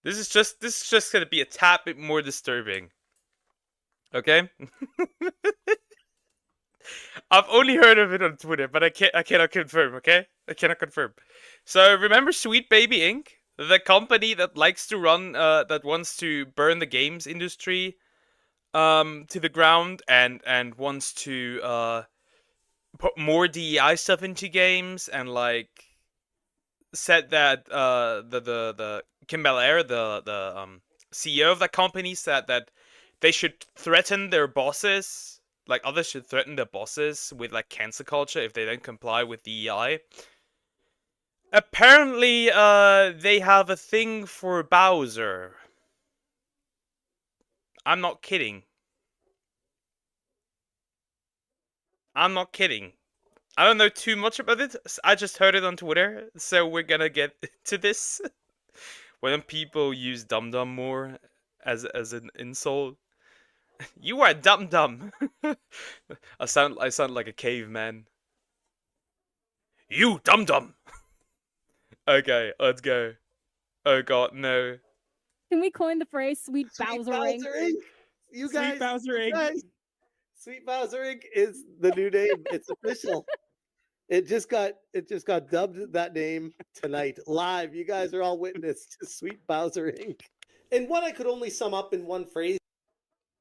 This is just gonna be a tad bit more disturbing. Okay? I've only heard of it on Twitter, but I cannot confirm, okay? I cannot confirm. So remember Sweet Baby Inc? The company that likes to run that wants to burn the games industry to the ground and wants to put more DEI stuff into games and like said that the Kim Belair, the CEO of that company, said that they should threaten their bosses, like others should threaten their bosses with like cancel culture if they don't comply with DEI. Apparently, they have a thing for Bowser. I'm not kidding. I'm not kidding. I don't know too much about it. I just heard it on Twitter, so we're gonna get to this. When people use dum dum more as an insult, you are dum dum. I sound like a caveman. You dum dum. Okay, let's go. Oh god, no. Can we coin the phrase "Sweet Sweet Bowsering"? Bowser Inc. You Sweet guys, Bowser you Inc. guys. Sweet Bowser Inc. is the new name. It's official. It just got dubbed that name tonight live. You guys are all witness to Sweet Bowser Inc. And what I could only sum up in one phrase.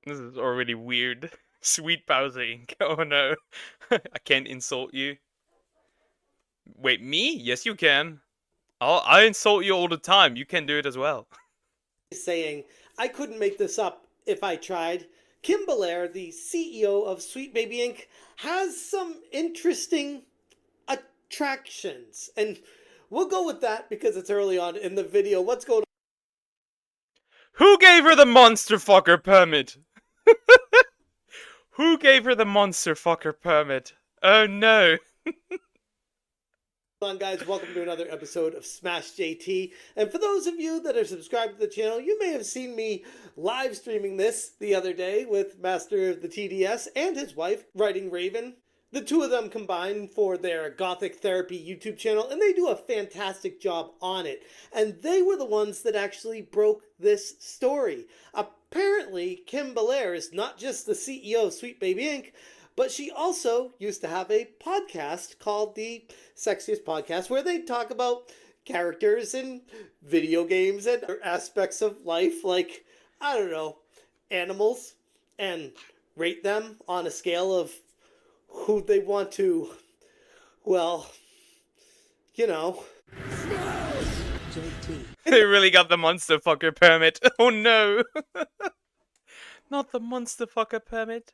This is already weird. Sweet Bowser Inc. Oh no. I can't insult you. Wait, me? Yes, you can. I insult you all the time. You can do it as well. Saying, I couldn't make this up if I tried. Kim Belair, the CEO of Sweet Baby Inc., has some interesting attractions. And we'll go with that because it's early on in the video. What's going on? Who gave her the monster fucker permit? Who gave her the monster fucker permit? Oh no. On, guys, welcome to another episode of Smash JT. And for those of you that are subscribed to the channel, you may have seen me live streaming this the other day with Master of the TDS and his wife, Writing Raven. The two of them combined for their Gothic Therapy YouTube channel, and they do a fantastic job on it. And they were the ones that actually broke this story. Apparently, Kim Belair is not just the CEO of Sweet Baby Inc., but she also used to have a podcast called The Sexiest Podcast, where they talk about characters in video games and aspects of life, like, I don't know, animals, and rate them on a scale of who they want to, well, you know. JT. They really got the monster fucker permit. Oh no. Not the monster fucker permit.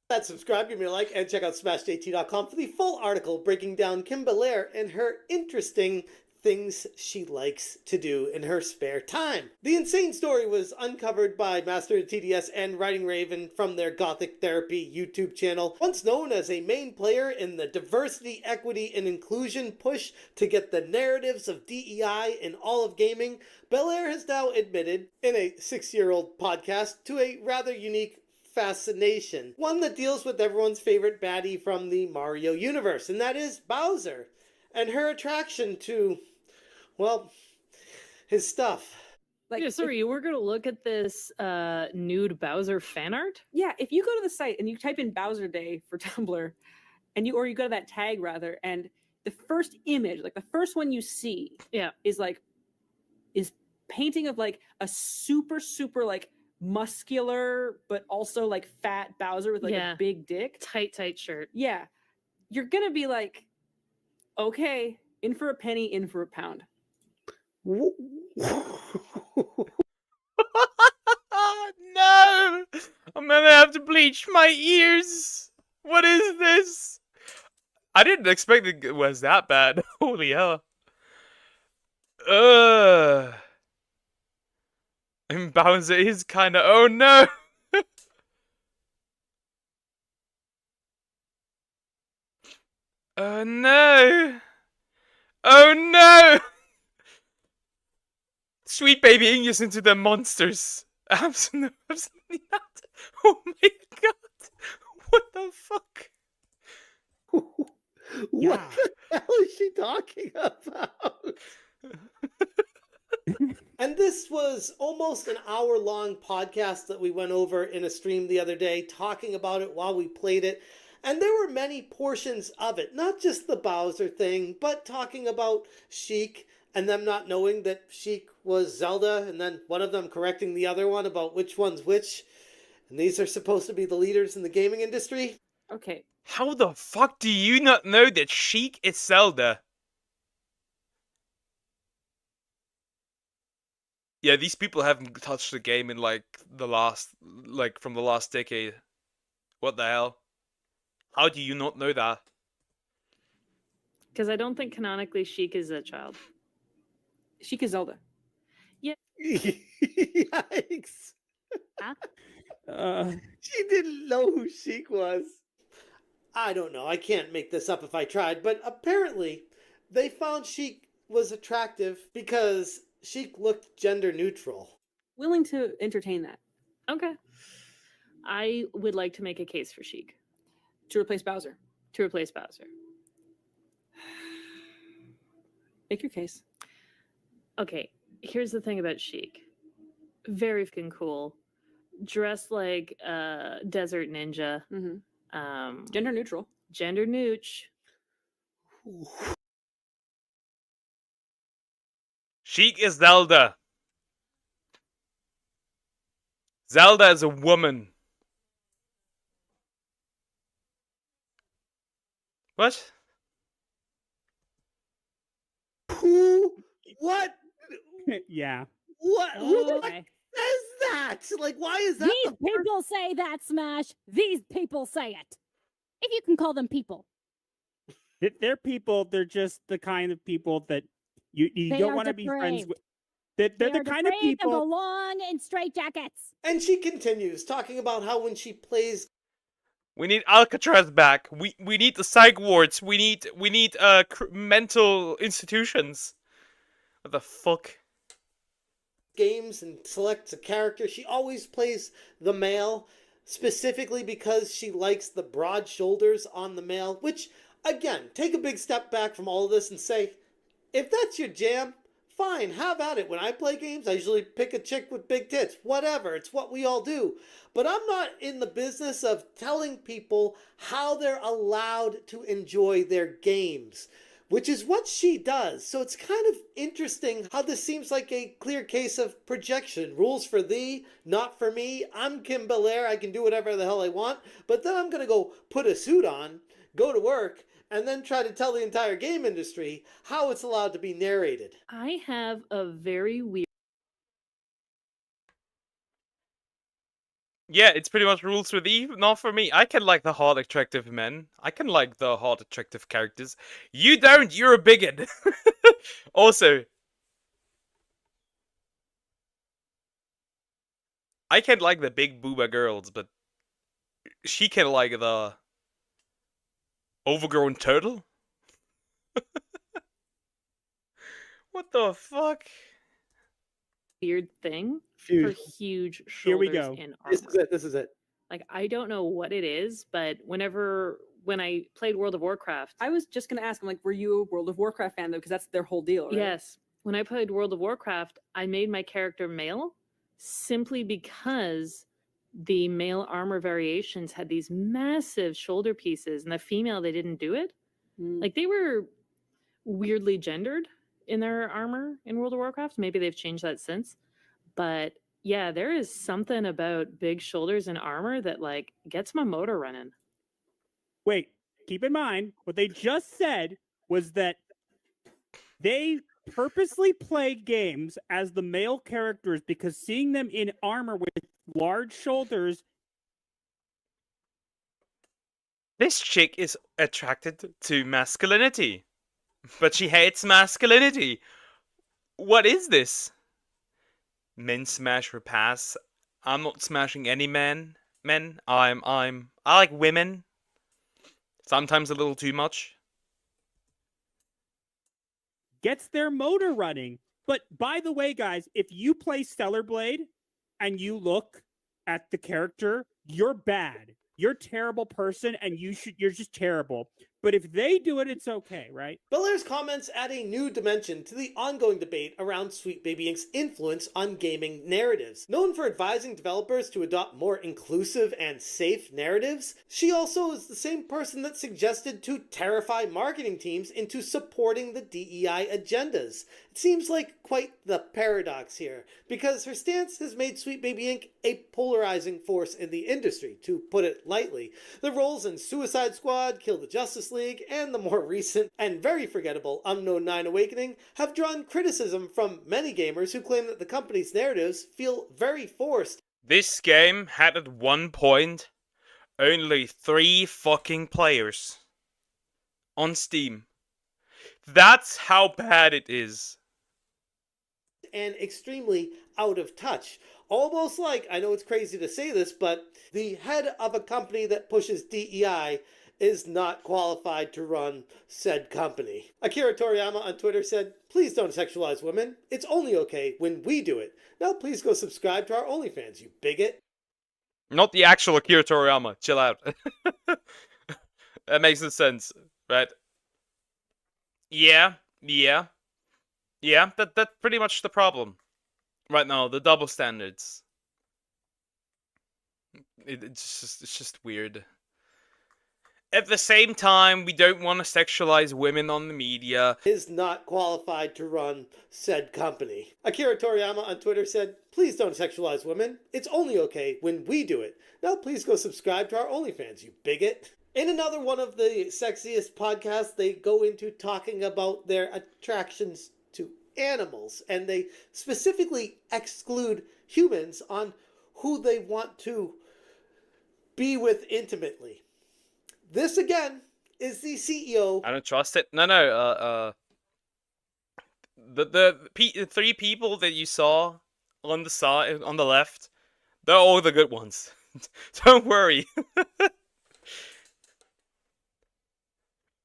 That subscribe, give me a like, and check out SmashJT.com for the full article breaking down Kim Belair and her interesting things she likes to do in her spare time. The insane story was uncovered by Master of TDS and Writing Raven from their Gothic Therapy YouTube channel. Once known as a main player in the diversity, equity, and inclusion push to get the narratives of DEI in all of gaming, Belair has now admitted in a 6-year-old podcast to a rather unique fascination. One that deals with everyone's favorite baddie from the Mario universe, and that is Bowser. And her attraction to, well, his stuff. Like, yeah, sorry, you were going to look at this nude Bowser fan art? Yeah, if you go to the site and you type in Bowser Day for Tumblr, and you go to that tag rather, and the first image, like the first one you see, is painting of like a super like muscular but also like fat Bowser with like a big dick, tight shirt. Yeah, you're gonna be like, okay, in for a penny, in for a pound. No, I'm gonna have to bleach my ears. What is this? I didn't expect it was that bad. Holy hell. And Bowser is kind of. Oh no! Oh no! Oh no! Sweet Baby Inc is into the monsters. Absolutely not. Oh my god! What the fuck? What the hell is she talking about? And this was almost an hour-long podcast that we went over in a stream the other day, talking about it while we played it. And there were many portions of it, not just the Bowser thing, but talking about Sheik and them not knowing that Sheik was Zelda, and then one of them correcting the other one about which one's which. And these are supposed to be the leaders in the gaming industry. Okay. How the fuck do you not know that Sheik is Zelda? Yeah, these people haven't touched the game in from the last decade. What the hell? How do you not know that? Because I don't think canonically Sheik is a child. Sheik is Zelda. Yikes. She didn't know who Sheik was. I don't know. I can't make this up if I tried, but apparently they found Sheik was attractive because Sheik looked gender neutral. Willing to entertain that. Okay. I would like to make a case for Sheik. To replace Bowser. To replace Bowser. Make your case. Okay, here's the thing about Sheik. Very fucking cool. Dressed like a desert ninja. Mm-hmm. Gender neutral. Gender nooch. Sheik is Zelda. Zelda is a woman. What? Who? What? Yeah. What? Who the fuck Okay. says that? Like, why is that? These people say that, Smash. These people say it. If you can call them people. They're people. They're just the kind of people that you They don't are want to be friends depraved. with. They're They the are kind of depraved and people. belong in straitjackets. And she continues talking about how when she plays We need Alcatraz back. We need the psych wards. We need mental institutions. What the fuck? games and selects a character, she always plays the male, specifically because she likes the broad shoulders on the male, which, again, take a big step back from all of this and say, if that's your jam, fine, have at it. When I play games, I usually pick a chick with big tits. Whatever, it's what we all do. But I'm not in the business of telling people how they're allowed to enjoy their games, which is what she does. So it's kind of interesting how this seems like a clear case of projection. Rules for thee, not for me. I'm Kim Belair, I can do whatever the hell I want, but then I'm going to go put a suit on, go to work, and then try to tell the entire game industry how it's allowed to be narrated. I have a very weird. Yeah, it's pretty much rules for thee, not for me. I can like the hot, attractive men. I can like the hot, attractive characters. You don't, you're a bigot. Also, I can like the big booba girls, but she can like the overgrown turtle? What the fuck? weird thing Dude, for huge shoulders here we go. in armor. This is it. Like, I don't know what it is, but when I played World of Warcraft, I was just gonna ask, I'm like, were you a World of Warcraft fan though? Because that's their whole deal, right? yes, when I played World of Warcraft, I made my character male simply because the male armor variations had these massive shoulder pieces, and the female, they didn't do it. Mm. Like, they were weirdly gendered in their armor in World of Warcraft. Maybe they've changed that since. But yeah, there is something about big shoulders and armor that like gets my motor running. Wait, keep in mind what they just said was that they purposely play games as the male characters because seeing them in armor with large shoulders. This chick is attracted to masculinity, but she hates masculinity. What is this? Men smash or pass. I'm not smashing any men. I like women. Sometimes a little too much. Gets their motor running. But by the way, guys, if you play Stellar Blade and you look at the character, you're bad. You're a terrible person and you're just terrible. but if they do it, it's okay, right? Belair's comments add a new dimension to the ongoing debate around Sweet Baby Inc.'s influence on gaming narratives. Known for advising developers to adopt more inclusive and safe narratives, she also is the same person that suggested to terrify marketing teams into supporting the DEI agendas. It seems like quite the paradox here, because her stance has made Sweet Baby Inc. a polarizing force in the industry, to put it lightly. The roles in Suicide Squad, Kill the Justice League, and the more recent and very forgettable Unknown 9 Awakening have drawn criticism from many gamers who claim that the company's narratives feel very forced. This game had at one point only 3 fucking players on Steam. That's how bad it is. And extremely out of touch. Almost like, I know it's crazy to say this, but the head of a company that pushes DEI is not qualified to run said company. Akira Toriyama on Twitter said, "Please don't sexualize women. It's only okay when we do it. Now please go subscribe to our OnlyFans, you bigot." Not the actual Akira Toriyama. Chill out. That makes no sense, right? Yeah. That's pretty much the problem right now. The double standards. It's just weird. At the same time, we don't want to sexualize women on the media. Is not qualified to run said company. Akira Toriyama on Twitter said, "Please don't sexualize women. It's only okay when we do it. Now please go subscribe to our OnlyFans, you bigot." In another one of the sexiest podcasts, they go into talking about their attractions to animals, and they specifically exclude humans on who they want to be with intimately. This again is the CEO. I don't trust it. No. The 3 people that you saw on the side, on the left, they're all the good ones. Don't worry.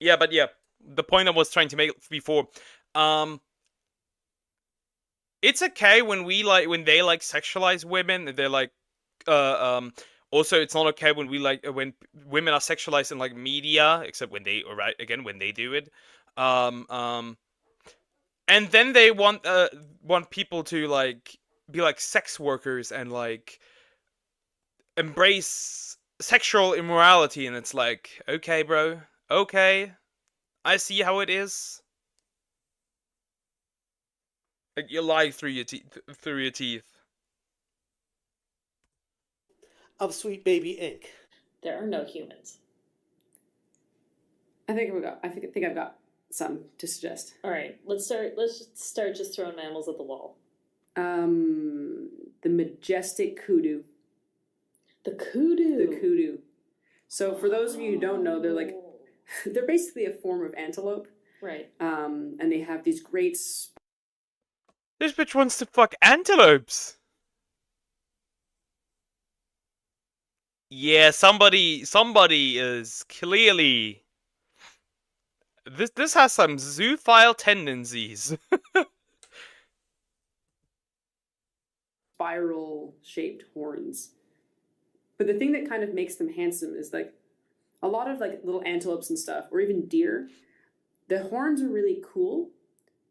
Yeah, the point I was trying to make before, it's okay when they sexualize women. They're like, also, it's not okay when when women are sexualized in media, except when they when they do it. And then they want people to be sex workers and embrace sexual immorality, and it's like, okay, bro, okay, I see how it is. You lie through your teeth. Of Sweet Baby Inc. There are no humans. I think I've got some to suggest. All right, let's start just throwing mammals at the wall. The majestic kudu. The kudu. So for those of you who don't know, they're basically a form of antelope. Right. And they have these great. This bitch wants to fuck antelopes. Yeah, somebody is clearly. This has some zoophile tendencies. Spiral-shaped horns. But the thing that kind of makes them handsome is a lot of little antelopes and stuff, or even deer. The horns are really cool,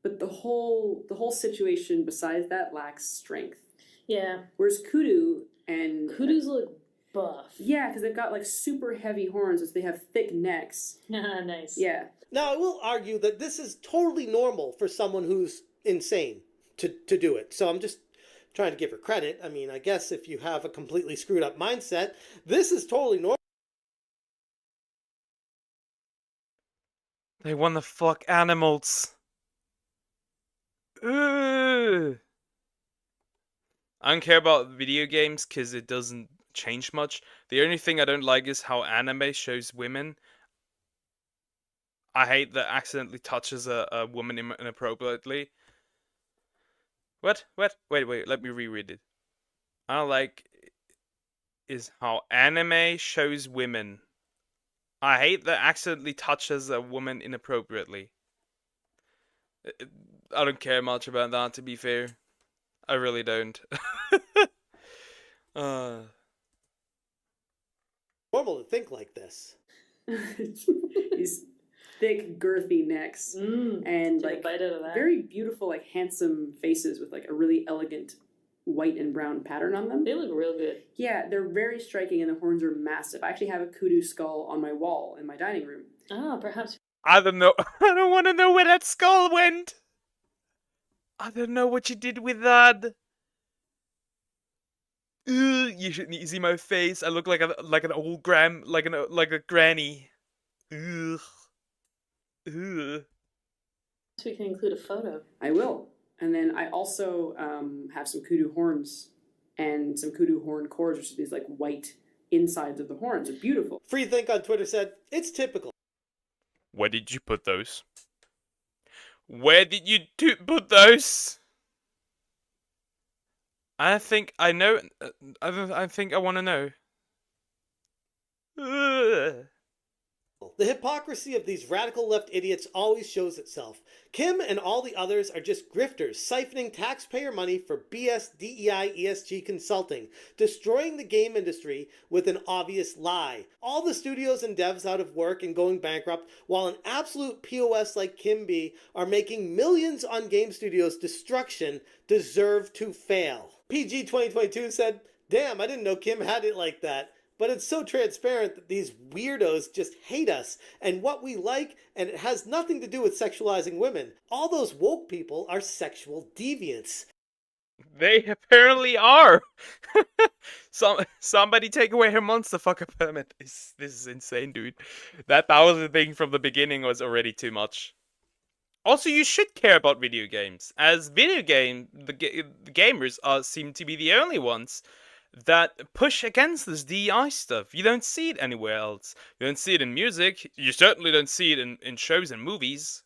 but the whole situation besides that lacks strength. Yeah. Whereas kudus look buff. Yeah, because they've got super heavy horns, as they have thick necks. Nice. Yeah. Now, I will argue that this is totally normal for someone who's insane to do it. So I'm just trying to give her credit. I mean, I guess if you have a completely screwed up mindset, this is totally normal. They want to fuck animals. Ugh. I don't care about video games because it doesn't change much. The only thing I don't like is how anime shows women. I hate that accidentally touches a woman inappropriately. What? Wait, let me reread it. I don't like is how anime shows women. I hate that accidentally touches a woman inappropriately. I don't care much about that, to be fair. I really don't. Normal to think like this. thick, girthy necks, and Take a like bite out of that. very beautiful, like handsome faces with like a really elegant white and brown pattern on them. They look real good. Yeah, they're very striking, and the horns are massive. I actually have a kudu skull on my wall in my dining room. Oh, perhaps. I don't know. I don't want to know where that skull went. I don't know what you did with that. Ugh, you shouldn't see my face. I look like an old like a granny. Ugh. Ugh. We can include a photo. I will. And then I also have some kudu horns and some kudu horn cores, which are these like white insides of the horns. They're beautiful. Freethink on Twitter said, it's typical. Where did you put those? Where did you put those? I think I know. I think I want to know. Ugh. The hypocrisy of these radical left idiots always shows itself. Kim and all the others are just grifters, siphoning taxpayer money for BS DEI ESG consulting, destroying the game industry with an obvious lie. All the studios and devs out of work and going bankrupt, while an absolute POS like Kim B are making millions on game studios' destruction, deserve to fail. PG 2022 said, damn, I didn't know Kim had it like that. But it's so transparent that these weirdos just hate us and what we like, and it has nothing to do with sexualizing women. All those woke people are sexual deviants. They apparently are. Somebody take away her monster fucker permit. This is insane, dude. That Bowser thing from the beginning was already too much. Also, you should care about video games, as the gamers seem to be the only ones that push against this DEI stuff. You don't see it anywhere else. You don't see it in music. You certainly don't see it in shows and movies.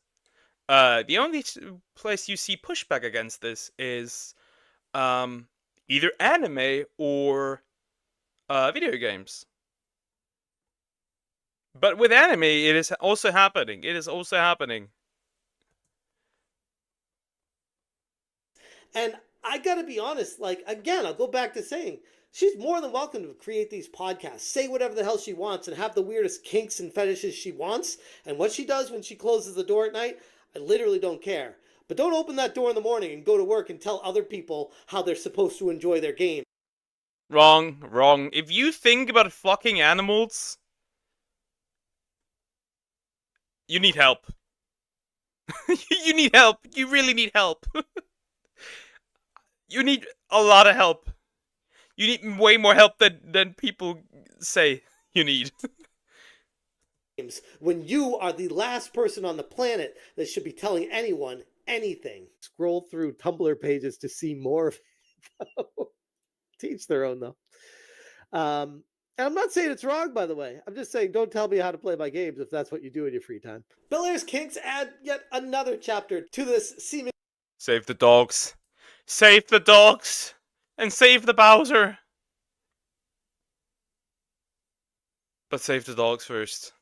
The only place you see pushback against this is either anime or video games. But with anime, it is also happening. It is also happening. And I gotta be honest, like, again, I'll go back to saying, she's more than welcome to create these podcasts, say whatever the hell she wants, and have the weirdest kinks and fetishes she wants. And what she does when she closes the door at night, I literally don't care. But don't open that door in the morning and go to work and tell other people how they're supposed to enjoy their game. Wrong. If you think about fucking animals, you need help. You need help. You really need help. You need a lot of help. You need way more help than people say you need. When you are the last person on the planet that should be telling anyone anything. Scroll through Tumblr pages to see more of it. Teach their own, though. And I'm not saying it's wrong, by the way. I'm just saying don't tell me how to play my games if that's what you do in your free time. Bel Air's kinks add yet another chapter to this seeming... Save the dogs. Save the dogs. And save the Bowser. But save the dogs first.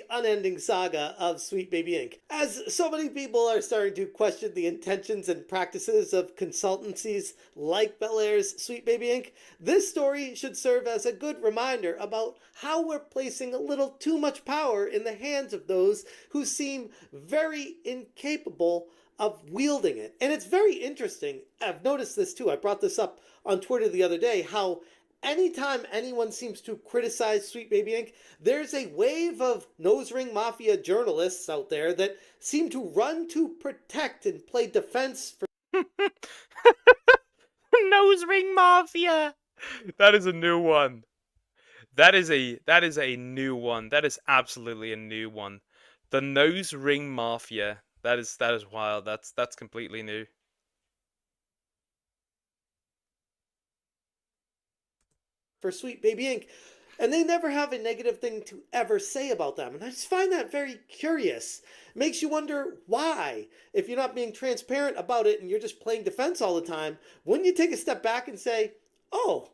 Unending saga of Sweet Baby Inc. As so many people are starting to question the intentions and practices of consultancies like Bel Air's Sweet Baby Inc., this story should serve as a good reminder about how we're placing a little too much power in the hands of those who seem very incapable of wielding it. And it's very interesting. I've noticed this too. I brought this up on Twitter the other day, how anytime anyone seems to criticize Sweet Baby Inc., there's a wave of nose ring mafia journalists out there that seem to run to protect and play defense for... Nose ring mafia! That is a new one. That is a new one. That is absolutely a new one. The nose ring mafia. That is wild. That's completely new. For Sweet Baby Inc., and they never have a negative thing to ever say about them. And I just find that very curious. Makes you wonder why. If you're not being transparent about it and you're just playing defense all the time, wouldn't you take a step back and say, oh,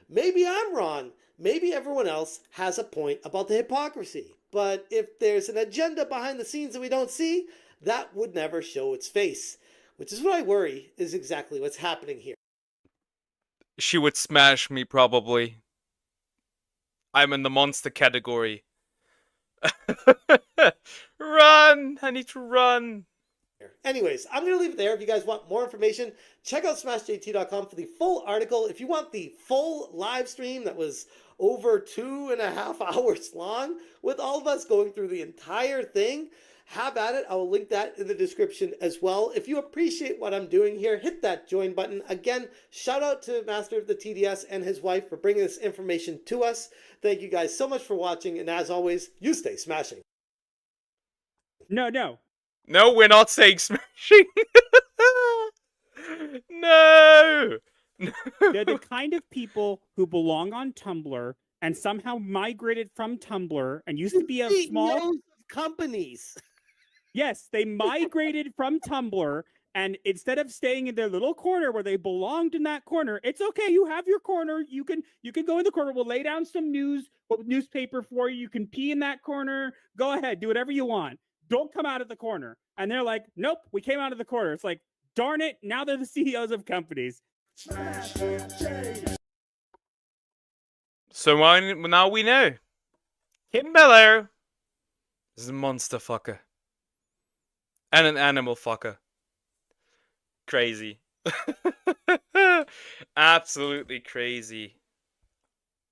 maybe I'm wrong. Maybe everyone else has a point about the hypocrisy. But if there's an agenda behind the scenes that we don't see, that would never show its face. Which is what I worry is exactly what's happening here. She would smash me, probably. I'm in the monster category. Run! I need to run. Anyways, I'm going to leave it there. If you guys want more information, check out smashjt.com for the full article. If you want the full live stream that was over 2.5 hours long with all of us going through the entire thing, have at it. I will link that in the description as well. If you appreciate what I'm doing here, hit that join button. Again, shout out to Master of the TDS and his wife for bringing this information to us. Thank you guys so much for watching, and as always, you stay smashing. No. No, we're not saying smashing. No. They're the kind of people who belong on Tumblr and somehow migrated from Tumblr and used to be a small CEOs of companies. Yes, they migrated from Tumblr, and instead of staying in their little corner where they belonged in that corner, it's okay. You have your corner. You can go in the corner. We'll lay down some newspaper for you. You can pee in that corner. Go ahead, do whatever you want. Don't come out of the corner. And they're like, nope, we came out of the corner. It's like, darn it, now they're the CEOs of companies. So now we know. Kim Belair is a monster fucker. And an animal fucker. Crazy. Absolutely crazy.